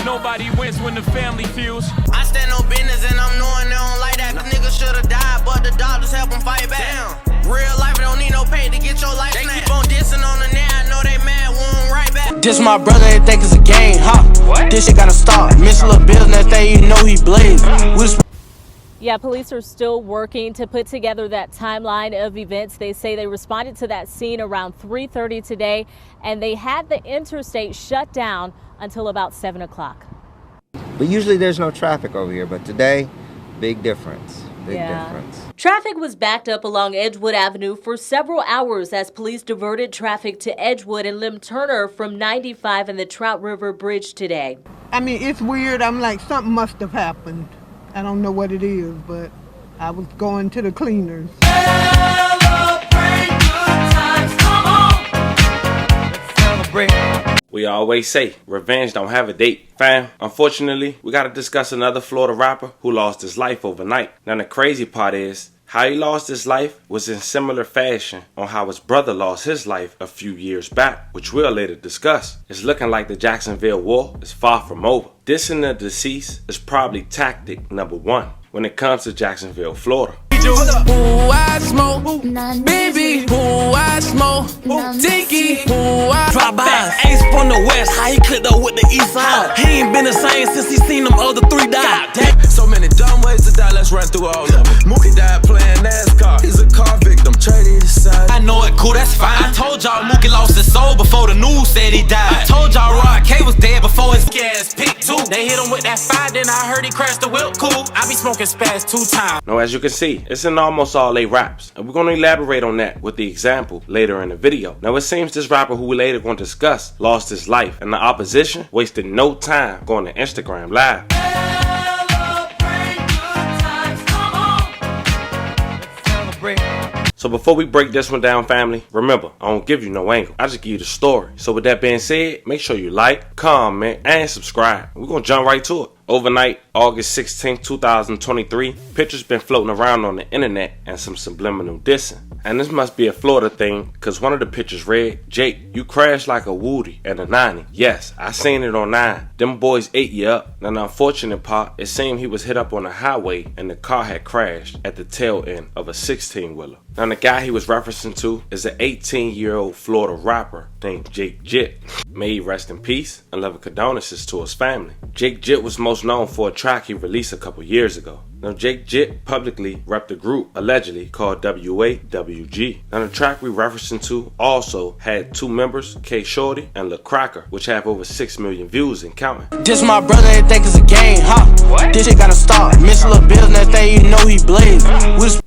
Nobody wins when the family feels. I stand on business and I'm knowing they don't like that. The nigga should've died, but the doctors help him fight back. Damn. Real life don't need no pay to get your life snapped. They keep on dissing on the net, I know they mad, won't right back. This my brother, they think it's a game, huh? What? This shit gotta start. Miss a little business thing, you know he blaze. Yeah, police are still working to put together that timeline of events. They say they responded to that scene around 3:30 today, and they had the interstate shut down until about 7 o'clock. But usually there's no traffic over here, but today, big difference. Big difference. Traffic was backed up along Edgewood Avenue for several hours as police diverted traffic to Edgewood and Lim Turner from 95 and the Trout River Bridge today. I mean, it's weird. I'm like, something must have happened. I don't know what it is, but I was going to the cleaners. Celebrate good times, come on. Let's celebrate. We always say, revenge don't have a date. Fam, unfortunately, we gotta discuss another Florida rapper who lost his life overnight. Now the crazy part is, how he lost his life was in similar fashion on how his brother lost his life a few years back, which we'll later discuss. It's looking like the Jacksonville war is far from over. Dissing the deceased is probably tactic number one when it comes to Jacksonville, Florida. Who I smoke, baby, who I smoke, Dinky, who I drop by. Ace from the west, how he clicked up with the east side. He ain't been the same since he seen them other three die. So many dumb ways to die, let's run through all of them. Mookie died playing NASCAR, he's a car victim, traded his side. I know it, cool, that's fine. I told y'all Mookie lost his soul before the news said he died. I told y'all Rod K was dead before his gas picked too. They hit him with that fire, then I heard he crashed the whip, cool. I be smoking spaz 2 times. Now as you can see, it's in almost all they raps, and we're going to elaborate on that with the example later in the video. Now it seems this rapper who we later going to discuss lost his life, and the opposition wasted no time going to Instagram Live. So before we break this one down, family, remember, I don't give you no angle. I just give you the story. So with that being said, make sure you like, comment, and subscribe. We're going to jump right to it. Overnight, August 16, 2023, pictures been floating around on the internet and some subliminal dissing. And this must be a Florida thing, cause one of the pictures read, "Jake, you crashed like a Woody and a 90. Yes, I seen it on 9. Them boys ate you up." Now the unfortunate part, it seemed he was hit up on a highway and the car had crashed at the tail end of a 16-wheeler. Now the guy he was referencing to is an 18-year-old Florida rapper named Jitt. May he rest in peace and love and condolences to his family. Jitt was most known for a track he released a couple years ago. Now Jitt publicly repped a group allegedly called WAWG. Now the track we referencing to also had 2 members, K Shorty and Lil Cracker, which have over 6 million views and counting. This my brother, they think it's a game, huh? What? This shit gotta start. Miss a little business thing, you know he blaze.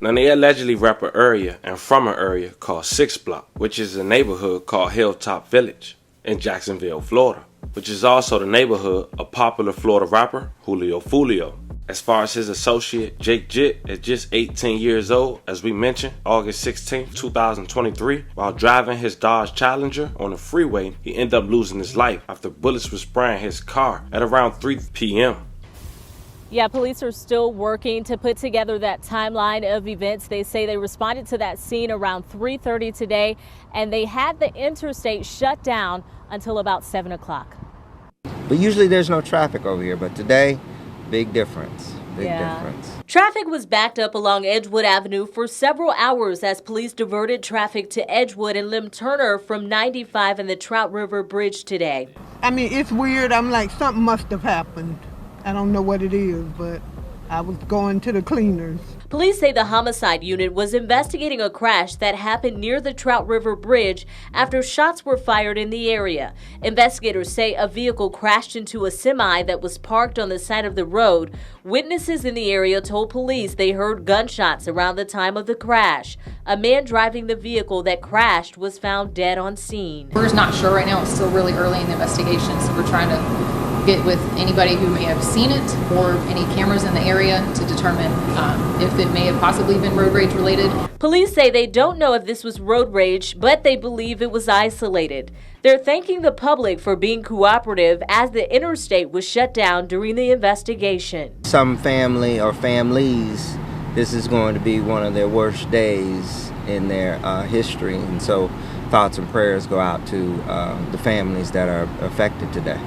Now they allegedly rep an area and from an area called 6 Block, which is a neighborhood called Hilltop Village in Jacksonville, Florida, which is also the neighborhood of popular Florida rapper Julio Fulio. As far as his associate, Jitt is just 18 years old, as we mentioned, August 16, 2023. While driving his Dodge Challenger on the freeway, he ended up losing his life after bullets were spraying his car at around 3 p.m. Yeah, police are still working to put together that timeline of events. They say they responded to that scene around 3:30 today, and they had the interstate shut down until about 7 o'clock. But usually there's no traffic over here, but today, big difference. Big difference. Traffic was backed up along Edgewood Avenue for several hours as police diverted traffic to Edgewood and Lim Turner from 95 and the Trout River Bridge today. I mean, it's weird. I'm like, something must have happened. I don't know what it is, but I was going to the cleaners. Police say the homicide unit was investigating a crash that happened near the Trout River Bridge after shots were fired in the area. Investigators say a vehicle crashed into a semi that was parked on the side of the road. Witnesses in the area told police they heard gunshots around the time of the crash. A man driving the vehicle that crashed was found dead on scene. We're not sure right now. It's still really early in the investigation, so we're trying to get with anybody who may have seen it or any cameras in the area to determine if it may have possibly been road rage related. Police say they don't know if this was road rage, but they believe it was isolated. They're thanking the public for being cooperative as the interstate was shut down during the investigation. Some family or families, this is going to be one of their worst days in their history, and so thoughts and prayers go out to the families that are affected today.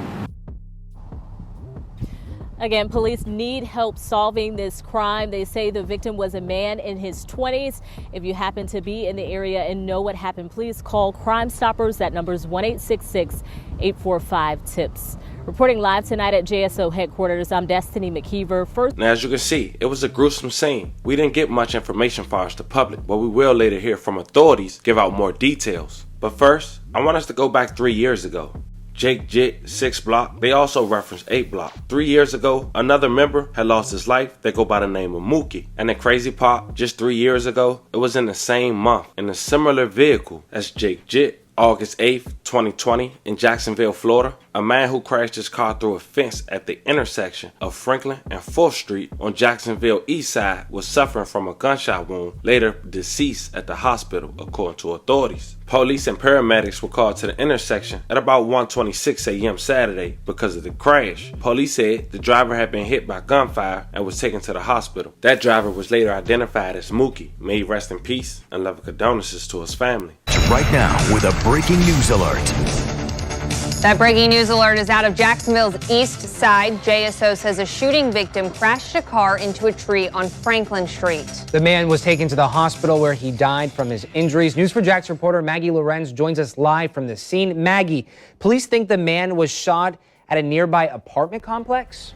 Again, police need help solving this crime. They say the victim was a man in his 20s. If you happen to be in the area and know what happened, please call Crime Stoppers. That number is 1-866-845-TIPS. Reporting live tonight at JSO headquarters, I'm Destiny McKeever. First, now, as you can see, it was a gruesome scene. We didn't get much information far as the public, but we will later hear from authorities give out more details. But first, I want us to go back 3 years ago. Jake, Jitt, 6 Block, they also referenced 8 Block. 3 years ago, another member had lost his life. They go by the name of Mookie. And the crazy part, just 3 years ago, it was in the same month, in a similar vehicle as Jake Jitt. August 8th, 2020, in Jacksonville, Florida, a man who crashed his car through a fence at the intersection of Franklin and 4th Street on Jacksonville East Side was suffering from a gunshot wound, later deceased at the hospital, according to authorities. Police and paramedics were called to the intersection at about 1:26 a.m. Saturday because of the crash. Police said the driver had been hit by gunfire and was taken to the hospital. That driver was later identified as Mookie. May he rest in peace and love and condolences to his family. Right now with a breaking news alert. That breaking news alert is out of Jacksonville's east side. JSO says a shooting victim crashed a car into a tree on Franklin Street. The man was taken to the hospital where he died from his injuries. News4Jax reporter Maggie Lorenz joins us live from the scene. Maggie, police think the man was shot at a nearby apartment complex?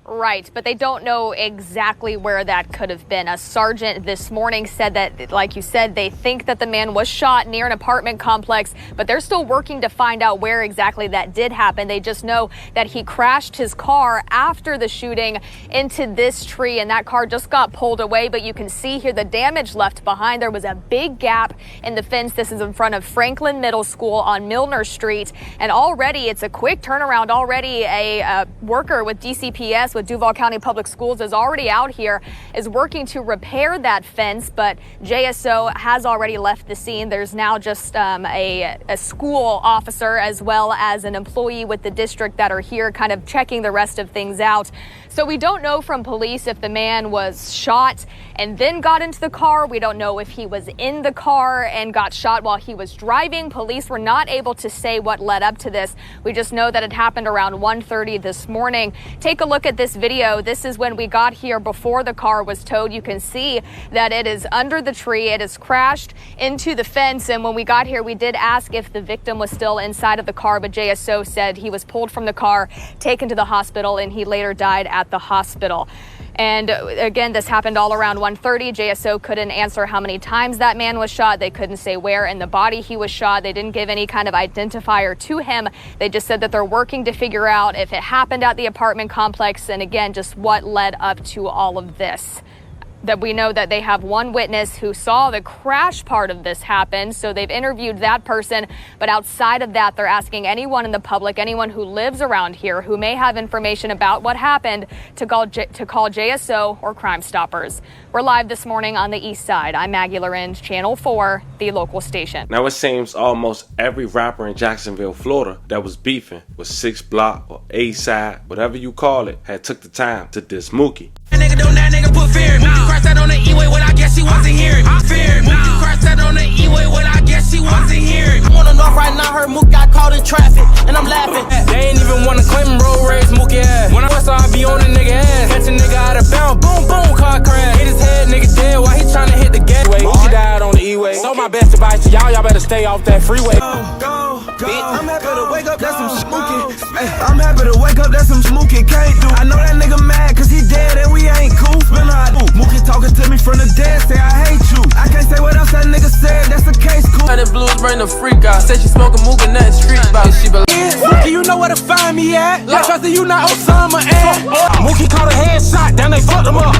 Right, but they don't know exactly where that could have been. A sergeant this morning said that, like you said, they think that the man was shot near an apartment complex, but they're still working to find out where exactly that did happen. They just know that he crashed his car after the shooting into this tree, and that car just got pulled away, but you can see here the damage left behind. There was a big gap in the fence. This is in front of Franklin Middle School on Milner Street, and already it's a quick turnaround. Already a worker with DCPS with Duval County Public Schools is already out here, is working to repair that fence, but JSO has already left the scene. There's now just a school officer as well as an employee with the district that are here kind of checking the rest of things out. So we don't know from police if the man was shot and then got into the car. We don't know if he was in the car and got shot while he was driving. Police were not able to say what led up to this. We just know that it happened around 1:30 this morning. Take a look at this video. This is when we got here before the car was towed. You can see that it is under the tree. It has crashed into the fence. And when we got here, we did ask if the victim was still inside of the car, but JSO said he was pulled from the car, taken to the hospital, and he later died at the hospital. And again, this happened all around 1:30. JSO couldn't answer how many times that man was shot. They couldn't say where in the body he was shot. They didn't give any kind of identifier to him. They just said that they're working to figure out if it happened at the apartment complex, and again, just what led up to all of this. That we know that they have one witness who saw the crash part of this happen, so they've interviewed that person, but outside of that, they're asking anyone in the public, anyone who lives around here who may have information about what happened to call JSO or Crime Stoppers. We're live this morning on the east side. I'm Maggie Lorenz, Channel 4, the local station. Now it seems almost every rapper in Jacksonville, Florida that was beefing with 6 Block or A-Side, whatever you call it, had took the time to diss Mookie. That nigga put fear in me. Crashed out on the E-way, well, I guess he wasn't hearing me. Fear me. Crashed out on the E-way, well, I guess he wasn't hearing me. I'm on the north right now, heard Mookie got caught in traffic, and I'm laughing. They ain't even wanna claim road rage, Mookie ass. When I west, I be on a nigga ass. Catch a nigga out of bounds, boom, boom, car crash. Hit his head, nigga dead, while he tryna hit the gateway. Mookie died on the E-way. So my best advice to y'all better stay off that freeway. Go. I'm happy to wake up, that's some Mookie. I'm happy to wake up, that's some Mookie can't do. I know that nigga mad, cause he dead and we ain't cool. Spin out, Mookie talking to me from the dead, say I hate you. I can't say what else that nigga said, that's the case, cool. That blues bring the freak out. Say she smoking Mookie, nothing street about. She believe. Mookie, you know where to find me at. Like trusting you not Osama and Mookie caught a headshot, then they fucked him up.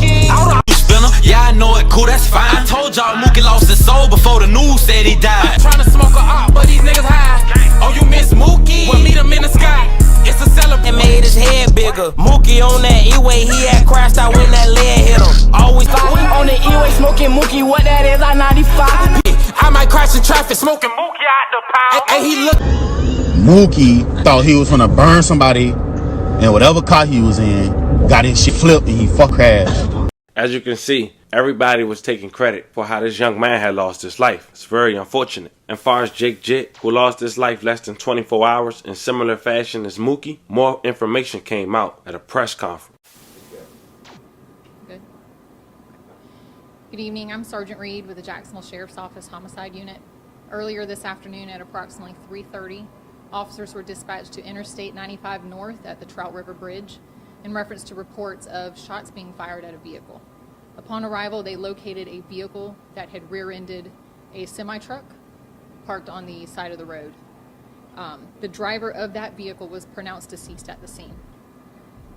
Spinner, yeah, I know it, cool, that's fine. I told y'all Mookie lost his soul before the news said he died. Tryna smoke a op, but these niggas high. Oh, you miss Mookie? We'll meet him in the sky. It's a celebration. It made his head bigger. Mookie on that E-way, he had crashed out when that lead hit him. Always on the E-way smoking Mookie, what that is, I-95. I might crash in traffic, smoking Mookie out the power. And he looked. Mookie thought he was gonna burn somebody, and whatever car he was in, got his shit flipped and he crashed. As you can see, Everybody was taking credit for how this young man had lost his life. It's very unfortunate. And far as Jitt, who lost his life less than 24 hours in similar fashion as Mookie, more information came out at a press conference. Good. Good evening. I'm Sergeant Reed with the Jacksonville Sheriff's Office Homicide Unit. Earlier this afternoon at approximately 3:30, officers were dispatched to Interstate 95 North at the Trout River Bridge in reference to reports of shots being fired at a vehicle. Upon arrival, they located a vehicle that had rear-ended a semi-truck parked on the side of the road. The driver of that vehicle was pronounced deceased at the scene.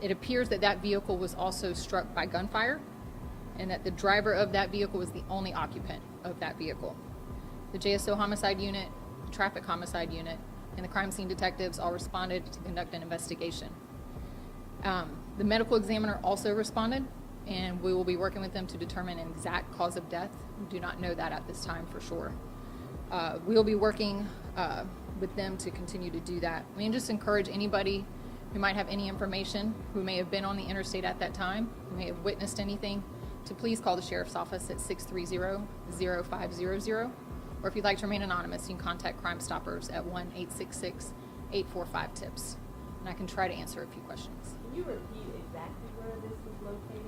It appears that that vehicle was also struck by gunfire, and that the driver of that vehicle was the only occupant of that vehicle. The JSO Homicide Unit, the Traffic Homicide Unit, and the crime scene detectives all responded to conduct an investigation. The medical examiner also responded, and we will be working with them to determine an exact cause of death. We do not know that at this time for sure. We will be working with them to continue to do that. We just encourage anybody who might have any information, who may have been on the interstate at that time, who may have witnessed anything, to please call the Sheriff's Office at 630-0500. Or if you'd like to remain anonymous, you can contact Crime Stoppers at 1-866-845-TIPS. And I can try to answer a few questions. Can you repeat exactly where this was located?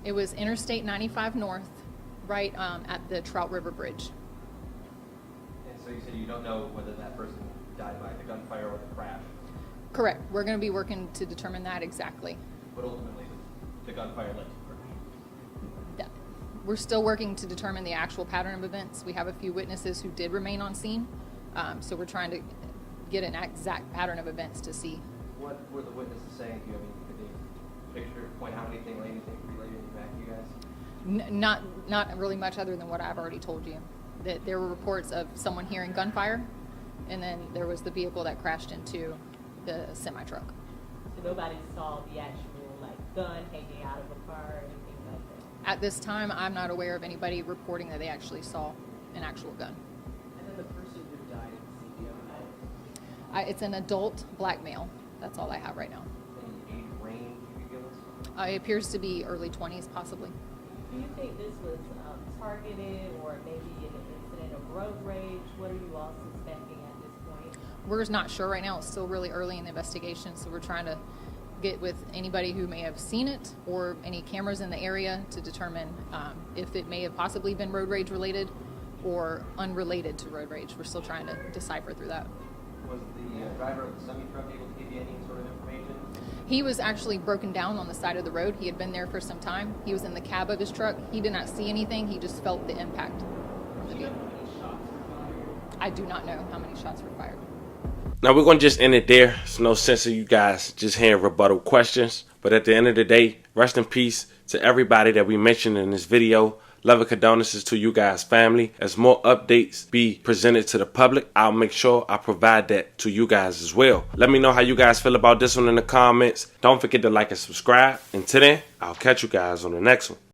It was Interstate 95 North, right at the Trout River Bridge. And so you said you don't know whether that person died by the gunfire or the crash? Correct. We're going to be working to determine that exactly. But ultimately, the gunfire led to the crash? We're still working to determine the actual pattern of events. We have a few witnesses who did remain on scene, so we're trying to get an exact pattern of events to see. What were the witnesses saying to you? I mean, could they picture, point out anything, lay anything related back to you guys? Not really much other than what I've already told you. That there were reports of someone hearing gunfire, and then there was the vehicle that crashed into the semi-truck. So nobody saw the actual gun hanging out of a car or anything like that? At this time, I'm not aware of anybody reporting that they actually saw an actual gun. And then the person who died in CPO? It's an adult black male. That's all I have right now. Any age range you could give us? It appears to be early 20s, possibly. Do you think this was targeted or maybe an incident of road rage? What are you all suspecting at this point? We're not sure right now. It's still really early in the investigation, so we're trying to get with anybody who may have seen it or any cameras in the area to determine if it may have possibly been road rage related or unrelated to road rage. We're still trying to decipher through that. Was the driver of the semi-truck able to give you any sort of information? He was actually broken down on the side of the road. He had been there for some time. He was in the cab of his truck. He did not see anything. He just felt the impact from the vehicle. I do not know how many shots were fired. Now we're going to just end it there. There's no sense of you guys just hearing rebuttal questions. But at the end of the day, rest in peace to everybody that we mentioned in this video. Love and condolences to you guys' family. As more updates be presented to the public, I'll make sure I provide that to you guys as well. Let me know how you guys feel about this one in the comments. Don't forget to like and subscribe. Until then, I'll catch you guys on the next one.